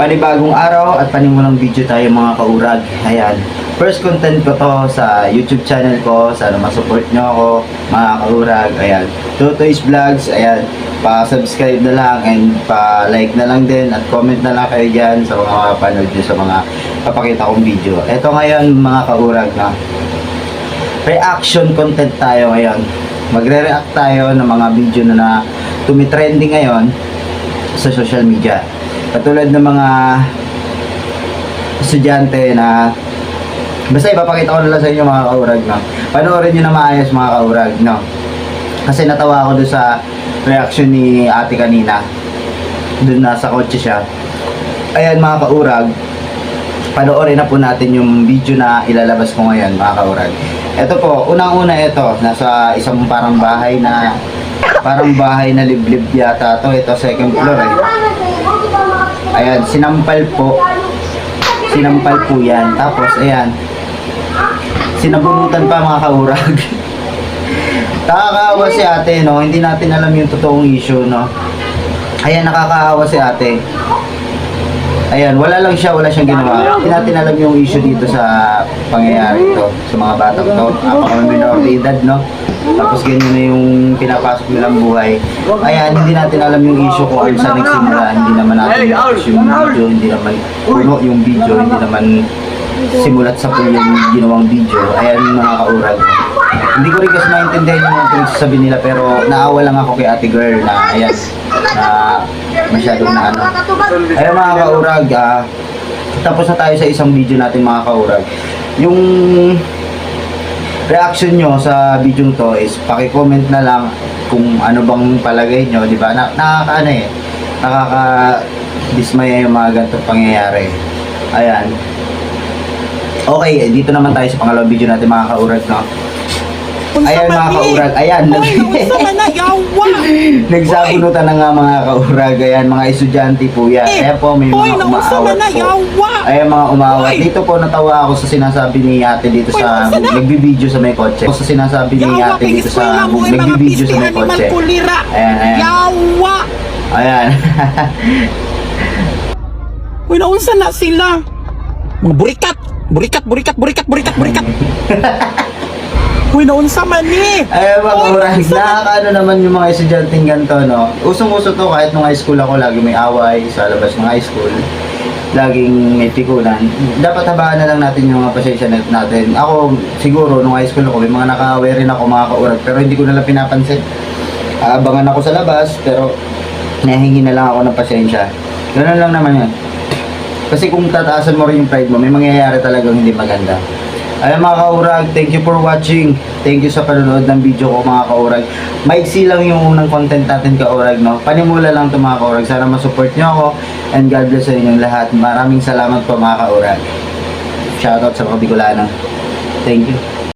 Panibagong araw at panimulang video tayo mga kaurag. Ayan, first content ko to sa YouTube channel ko. Sana masupport nyo ako mga kaurag. Ayan, Totoy's Vlogs. Ayan, pa-subscribe na lang and pa-like na lang din at comment na lang kayo dyan sa mga mapapanood nyo sa mga papakita kong video. Ito ngayon mga kaurag na reaction content tayo ngayon. Magre-react tayo ng mga video na tumitrending ngayon sa social media. Katulad ng mga estudyante na basta ipapakita ko na lang sa inyo mga kaurag, no? Panoorin nyo na maayos mga kaurag, no? Kasi natawa ako doon sa reaction ni ate kanina. Doon nasa kotse siya. Ayan mga kaurag, panoorin na po natin yung video na ilalabas ko ngayon mga kaurag. Ito po, unang-una ito, nasa isang parang bahay na liblib yata to. Ito second floor eh. Ayan, sinampal po yan. Tapos ayan, sinabunutan pa mga kaurag. Nakakaawa si ate, no? Hindi natin alam yung totoong issue, no? Ayan, nakakaawa si ate. Ayan, wala siyang ginawa. Hindi natin alam yung issue dito sa pangyayari ito, sa mga batang to. Mga minor edad, no? Tapos ganyan na yung pinapasok nilang buhay. Ayan, hindi natin alam yung issue kung saan nagsimula. Hindi naman natin yung video, hindi naman puno yung video, hindi naman simulat sa po yung ginawang video. Ayan mga kaurag. Hindi ko rin kasi maintindihan yung pinagsasabi nila, pero naawa lang ako kay ate girl na ayan, na masyadong na ano. Ayan mga kaurag, tapos na tayo sa isang video natin mga kaurag. Yung reaction nyo sa video to is paki-comment na lang kung ano bang palagay nyo, di ba? Nakakaano eh, nakaka-dismaya yung mga ganitong pangyayari. Ayan. Okay, dito naman tayo sa pangalawang video natin mga kaurag, no? Ayan mga kaurag, ayan, nagsabunutan na nga mga kaurag. Ayan, mga estudyante po yan. Ayan po, may mga umaawat po. Ayan mga umaawat. Dito po natawa ako sa sinasabi ni ate dito sa nagbibideo sa may kotse. Sa sinasabi ni ate dito sa nagbibideo sa may kotse. Ayan, ayan. Ayan. Uy, naunsa na sila. Mga burikat. Uy, naunsa man eh. Ay, mga kaurag, nakakaano naman yung mga estudyanteng ganito, no? Usong-uso to kahit nung high school ako, lagi may away sa labas ng high school. Laging may pikunan. Dapat habaan na lang natin yung mga pasensya natin. Ako, siguro, nung high school ako, may mga naka-away rin ako mga kaurag, pero hindi ko nalang pinapansin. Abangan ako sa labas, pero nahingi na lang ako ng pasensya. Ganun lang naman yun. Kasi kung tataasan mo rin yung pride mo, may mangyayari talagang hindi maganda. Ayan mga kaurag, thank you for watching. Thank you sa panonood ng video ko mga kaurag. Maiksi lang yung unang content natin kaurag, no? Panimula lang ito mga kaurag. Sana masupport nyo ako. And God bless sa inyong lahat. Maraming salamat po mga kaurag. Shoutout sa mga Bicolano. Thank you.